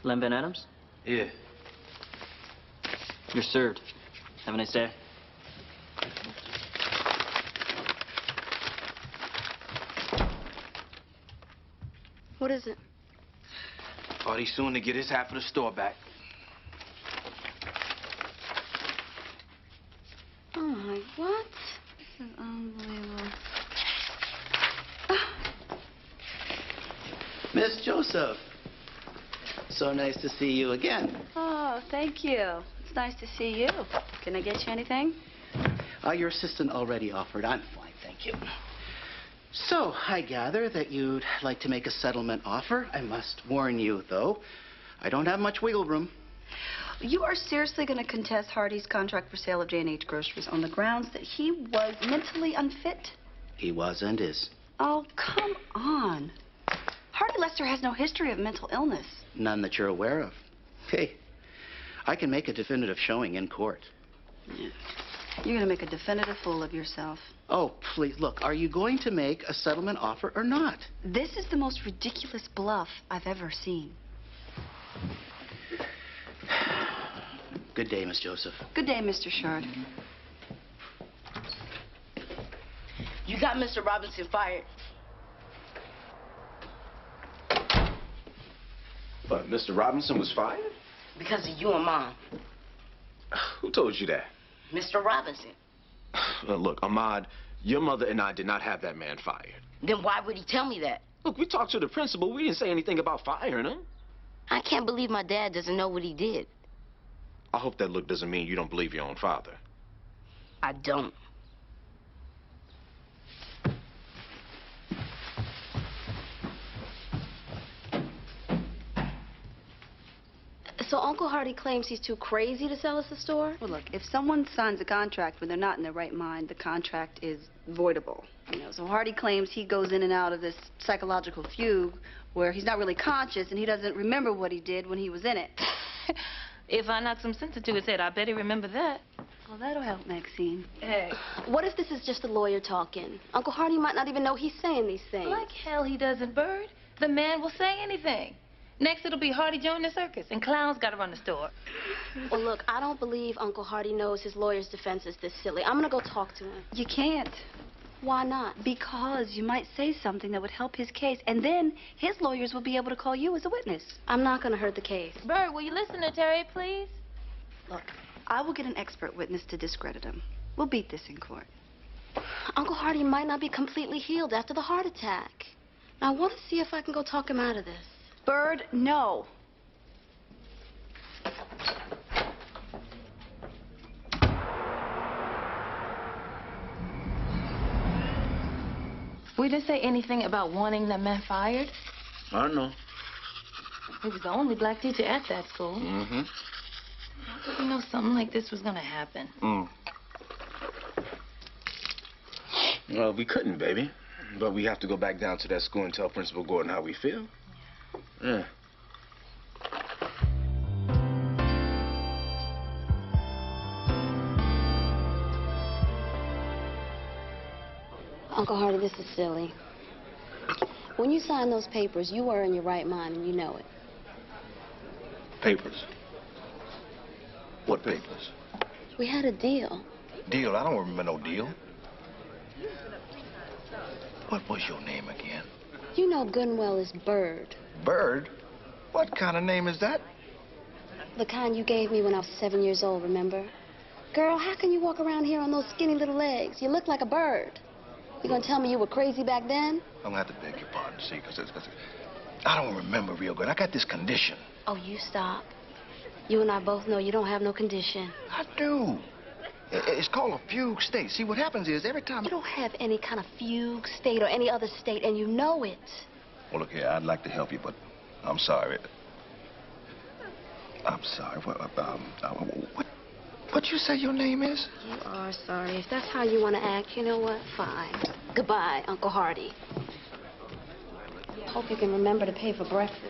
Len Van Adams? Yeah. You're served. Have a nice day. What is it? Thought he's soon to get his half of the store back. Oh, my, what? This is unbelievable. Miss Joseph, so nice to see you again. Oh, thank you. It's nice to see you. Can I get you anything? Your assistant already offered. I'm fine, thank you. So, I gather that you'd like to make a settlement offer. I must warn you, though, I don't have much wiggle room. You are seriously going to contest Hardy's contract for sale of J&H Groceries on the grounds that he was mentally unfit? He was and is. Oh, come on. Hardy Lester has no history of mental illness. None that you're aware of. Hey, I can make a definitive showing in court. Yeah. You're going to make a definitive fool of yourself. Oh, please, look, are you going to make a settlement offer or not? This is the most ridiculous bluff I've ever seen. Good day, Miss Joseph. Good day, Mr. Shard. You got Mr. Robinson fired. But Mr. Robinson was fired? Because of you and Mom. Who told you that? Mr. Robinson. Look, Ahmad, your mother and I did not have that man fired. Then why would he tell me that? Look, we talked to the principal. We didn't say anything about firing him. I can't believe my dad doesn't know what he did. I hope that look doesn't mean you don't believe your own father. I don't. So Uncle Hardy claims he's too crazy to sell us the store? Well, look, if someone signs a contract when they're not in their right mind, the contract is voidable. You know, so Hardy claims he goes in and out of this psychological fugue where he's not really conscious and he doesn't remember what he did when he was in it. If I knock some sense into his head, I bet he remember that. Well, that'll help, Maxine. Hey. What if this is just a lawyer talking? Uncle Hardy might not even know he's saying these things. Like hell he doesn't, Bird. The man will say anything. Next it'll be Hardy join the circus, and clowns gotta run the store. Well, look, I don't believe Uncle Hardy knows his lawyer's defense is this silly. I'm gonna go talk to him. You can't. Why not? Because you might say something that would help his case, and then his lawyers will be able to call you as a witness. I'm not gonna hurt the case. Bird, will you listen to Terry, please? Look, I will get an expert witness to discredit him. We'll beat this in court. Uncle Hardy might not be completely healed after the heart attack. I want to see if I can go talk him out of this. Bird, no. We didn't say anything about wanting that man fired. I know. He was the only black teacher at that school. Mm-hmm. How did we know something like this was gonna happen? Well, we couldn't, baby. But we have to go back down to that school and tell Principal Gordon how we feel. Yeah. Uncle Hardy, this is silly. When you signed those papers, you were in your right mind, and you know it. Papers? What papers? We had a deal. Deal? I don't remember no deal. What was your name again? You know good and well is Bird. Bird? What kind of name is that? The kind you gave me when I was 7 years old, remember? Girl, how can you walk around here on those skinny little legs? You look like a bird. You gonna tell me you were crazy back then? I'm gonna have to beg your pardon, see, because I don't remember real good. I got this condition. Oh, you stop. You and I both know you don't have no condition. I do. It's called a fugue state. See, what happens is every time... You don't have any kind of fugue state or any other state, and you know it. Well, look here, I'd like to help you, but I'm sorry. I'm sorry. What you say your name is? You are sorry. If that's how you want to act, you know what? Fine. Goodbye, Uncle Hardy. Hope you can remember to pay for breakfast.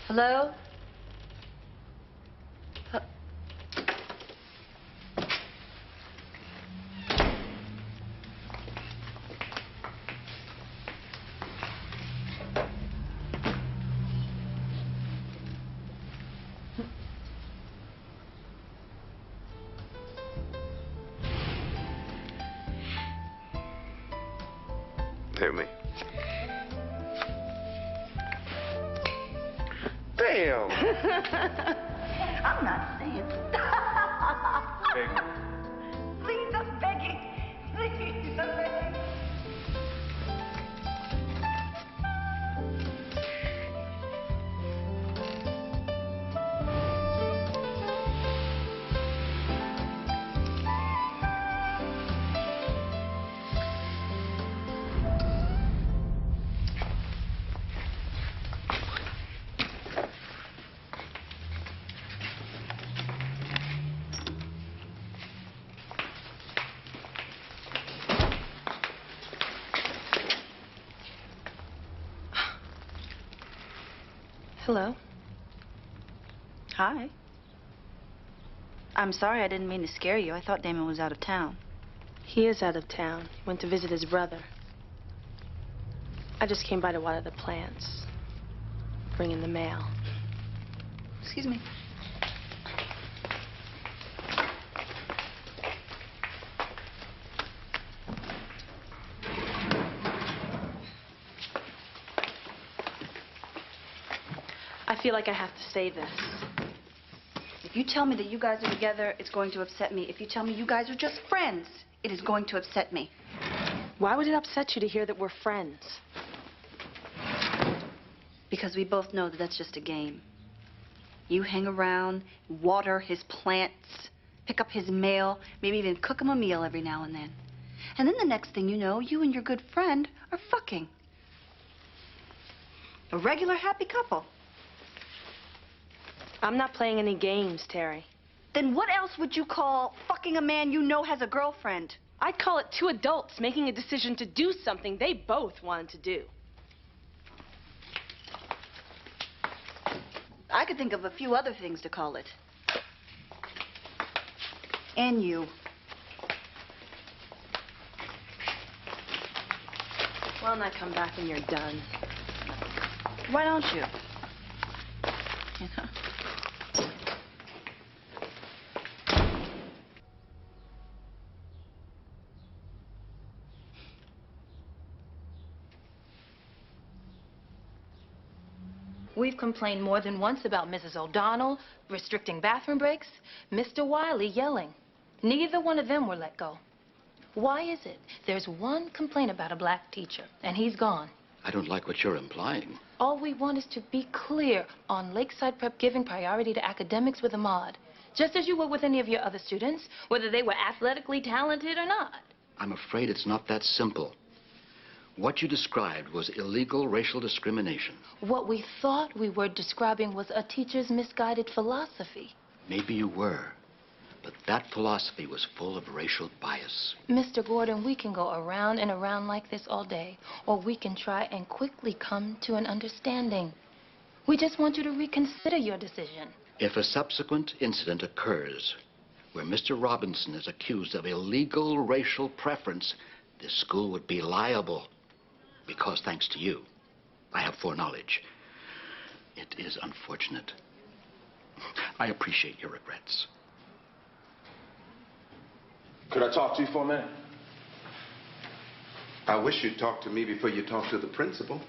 Hello? Hear me. Damn. I'm not saying stop. Baby. Please, I'm begging. Please, I'm begging. Hello? Hi. I'm sorry, I didn't mean to scare you. I thought Damon was out of town. He is out of town. He went to visit his brother. I just came by to water the plants. Bring in the mail. Excuse me. I feel like I have to say this. If you tell me that you guys are together, it's going to upset me. If you tell me you guys are just friends, it is going to upset me. Why would it upset you to hear that we're friends? Because we both know that that's just a game. You hang around, water his plants, pick up his mail, maybe even cook him a meal every now and then. And then the next thing you know, you and your good friend are fucking. A regular happy couple. I'm not playing any games, Teri. Then what else would you call fucking a man you know has a girlfriend? I'd call it two adults making a decision to do something they both wanted to do. I could think of a few other things to call it. And you. Why don't I come back when you're done? Why don't you? You know? We've complained more than once about Mrs. O'Donnell restricting bathroom breaks, Mr. Wiley yelling. Neither one of them were let go. Why is it there's one complaint about a black teacher, and he's gone? I don't like what you're implying. All we want is to be clear on Lakeside Prep giving priority to academics with Ahmad, just as you would with any of your other students, whether they were athletically talented or not. I'm afraid it's not that simple. What you described was illegal racial discrimination. What we thought we were describing was a teacher's misguided philosophy. Maybe you were, but that philosophy was full of racial bias. Mr. Gordon, we can go around and around like this all day, or we can try and quickly come to an understanding. We just want you to reconsider your decision. If a subsequent incident occurs where Mr. Robinson is accused of illegal racial preference, this school would be liable. Because, thanks to you, I have foreknowledge. It is unfortunate. I appreciate your regrets. Could I talk to you for a minute? I wish you'd talk to me before you talk to the principal.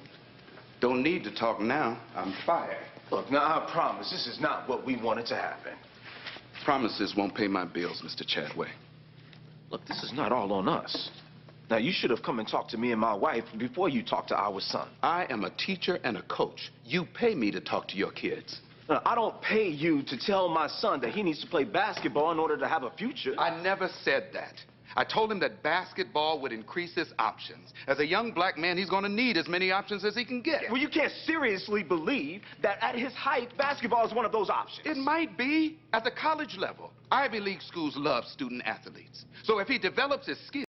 Don't need to talk now. I'm fired. Look, now, I promise this is not what we wanted to happen. Promises won't pay my bills, Mr. Chadway. Look, this is not all on us. Now, you should have come and talked to me and my wife before you talked to our son. I am a teacher and a coach. You pay me to talk to your kids. Now, I don't pay you to tell my son that he needs to play basketball in order to have a future. I never said that. I told him that basketball would increase his options. As a young black man, he's going to need as many options as he can get. Well, you can't seriously believe that at his height, basketball is one of those options. It might be at the college level. Ivy League schools love student athletes. So if he develops his skills,